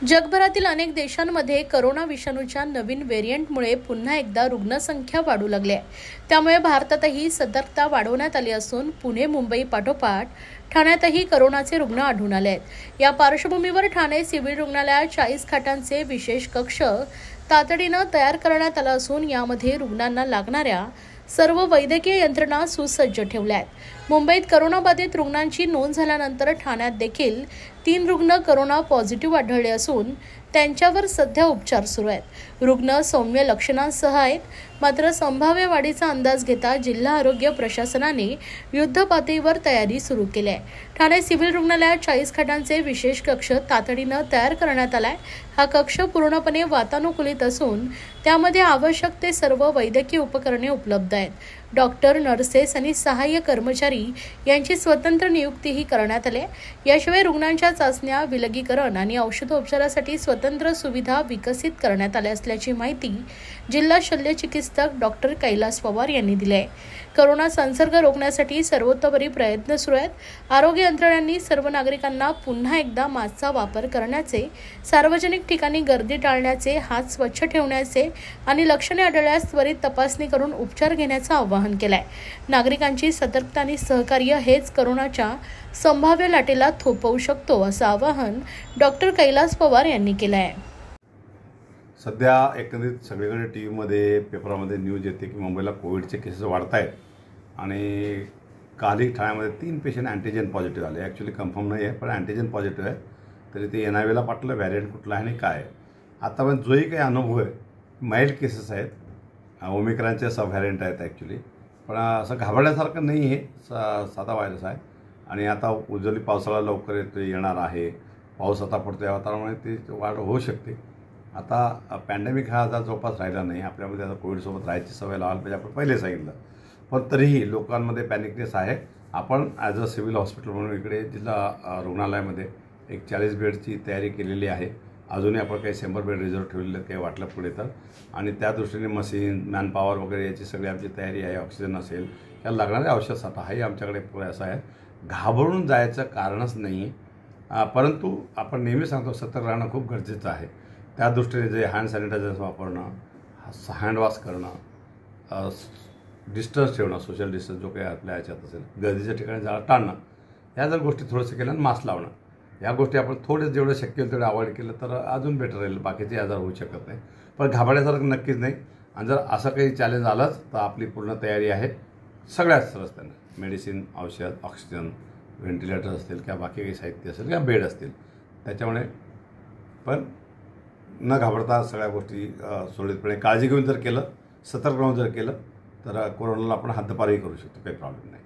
जगभरातील अनेक देशांमध्ये कोरोना विषाणूच्या नवीन व्हेरिएंटमुळे पुन्हा एकदा रुग्णसंख्या वाढू लागली आहे। त्यामुळे भारतातही सतर्कता वाढवण्यात आली असून पुणे मुंबई पाठोपाठ ठाण्यातही कोरोनाचे रुग्ण आढळून आले आहेत। या पार्श्वभूमीवर ठाणे सिव्हिल रुग्णालयात 40 खाटांचे विशेष कक्ष तातडीने तयार करण्यात आला असून यामध्ये रुग्णांना लागणाऱ्या सर्व वैद्यकीय यंत्रणा सुसज्ज ठेवल्या आहेत। मुंबईत कोरोनाबाधित रुग्णांची नोंद झाल्यानंतर ठाण्यात देखील 3 रुग्ण कोरोना पॉझिटिव्ह आढळले असून त्यांच्यावर सध्या उपचार सुरू आहेत। रुग्ण सौम्य लक्षणांसह आहेत, मात्र संभाव्य वाढीचा अंदाज घेता जिल्हा आरोग्य प्रशासनाने युद्धपातळीवर तयारी सुरू केली आहे। ठाणे सिव्हिल रुग्णालयात 40 खाटांचे विशेष कक्ष तातडीने तयार करण्यात आलाय। हा कक्ष पूर्णपणे वातानुकूलित असून त्यामध्ये आवश्यक ते सर्व वैद्यकीय उपकरणे उपलब्ध आहेत। डॉक्टर, नर्सेस आणि सहाय्य कर्मचारी यांची स्वतंत्र नियुक्तीही करण्यात आली आहे। याशिवाय रुग्णांच्या चाचण्या, विलगीकरण आणि औषधोपचारासाठी स्वतंत्र सुविधा विकसित करण्यात आल्या असल्याची माहिती जिल्हा शल्यचिकित्सक डॉक्टर कैलास पवार यांनी दिली आहे। कोरोना संसर्ग रोखण्यासाठी सर्वतोपरी प्रयत्न सुरू आहेत। आरोग्य यंत्रणांनी सर्व नागरिकांना पुन्हा एकदा मास्कचा वापर करण्याचे, सार्वजनिक ठिकाणी गर्दी टाळण्याचे, हात स्वच्छ ठेवण्याचे आणि लक्षणे आढळल्यास त्वरित तपासणी करून उपचार घेण्याचं आवाहन केलंय। नागरिकांची सतर्कता आणि सहकार्य हेच कोरोनाच्या संभाव्य लाटेला थोपवू शकतो, असं आवाहन डॉक्टर कैलास पवार यांनी केलं आहे। सध्या एकंदरीत सगळीकडे टीव्हीमध्ये, पेपरामध्ये न्यूज येते की मुंबईला कोविडचे केसेस वाढत आहेत आणि कालही ठाण्यामध्ये 3 पेशंट अँटीजन पॉझिटिव्ह आले। ॲक्च्युली कन्फर्म नाही आहे, पण अँटीजन पॉझिटिव्ह आहे। तरी ते NIVला पाठवलं व्हॅरियंट कुठला आहे आणि काय आहे। आतापर्यंत जोही काही अनुभव आहे माइल्ड केसेस आहेत, ओमिक्रॉनचे सब व्हॅरियंट आहेत ॲक्च्युली, पण असं घाबरण्यासारखं नाही आहे, साधा व्हायरस आहे। आणि आता उजवली पावसाळा लवकर येणार आहे, पाऊस आता पडतो, या वातावरणामुळे ती वाढ होऊ शकते। आता पॅन्डेमिक हा आता जवळपास राहिला नाही, आपल्यामध्ये आता कोविडसोबत राहायची सवय लावायला पाहिजे, आपण पहिले सांगितलं। पण तरीही लोकांमध्ये पॅनिकनेस आहे। आपण ॲज अ सिव्हिल हॉस्पिटल म्हणून इकडे जिल्हा रुग्णालयामध्ये एक 40 बेडची तयारी केलेली आहे। अजूनही आपण काही 100 बेड रिझर्व ठेवलेलं काही वाटलं पुढे तर, आणि त्या दृष्टीने मशीन, मॅनपॉवर वगैरे याची सगळी आमची तयारी आहे। ऑक्सिजन असेल, याला लागणारे औषध साठा हाही आमच्याकडे पुरेसा आहे। घाबरून जायचं कारणच नाही, परंतु आपण नेहमी सांगतो सतर्क राहणं खूप गरजेचं आहे। त्या दृष्टीने जे हँड सॅनिटायझर्स वापरणं, हँडवॉश करणं, डिस्टन्स ठेवणं, सोशल डिस्टन्स जो काही आपल्या ह्याच्यात असेल, गर्दीच्या ठिकाणी जाणं टाळणं, या जर गोष्टी थोडंसं केल्या, मास्क लावणं, या गोष्टी आपण जेवढं शक्य होईल तेवढं अवॉइड केलं तर अजून बेटर राहील। बाकीचे आजार होऊ शकत नाही, पण घाबरण्यासारखं नक्कीच नाही। आणि जर असं काही चॅलेंज आलंच तर आपली पूर्ण तयारी आहे सगळ्याच रस्त्यानं, मेडिसिन, औषध, ऑक्सिजन, व्हेंटिलेटर असतील किंवा बाकी काही साहित्य असेल किंवा बेड असतील, त्याच्यामुळे पण न घाबरता सगळ्या गोष्टी सुरळीतपणे काळजी घेऊन जर केलं, सतर्क राहून जर केलं तर कोरोनाला आपण हद्दपारही करू शकतो, काही प्रॉब्लेम नाही।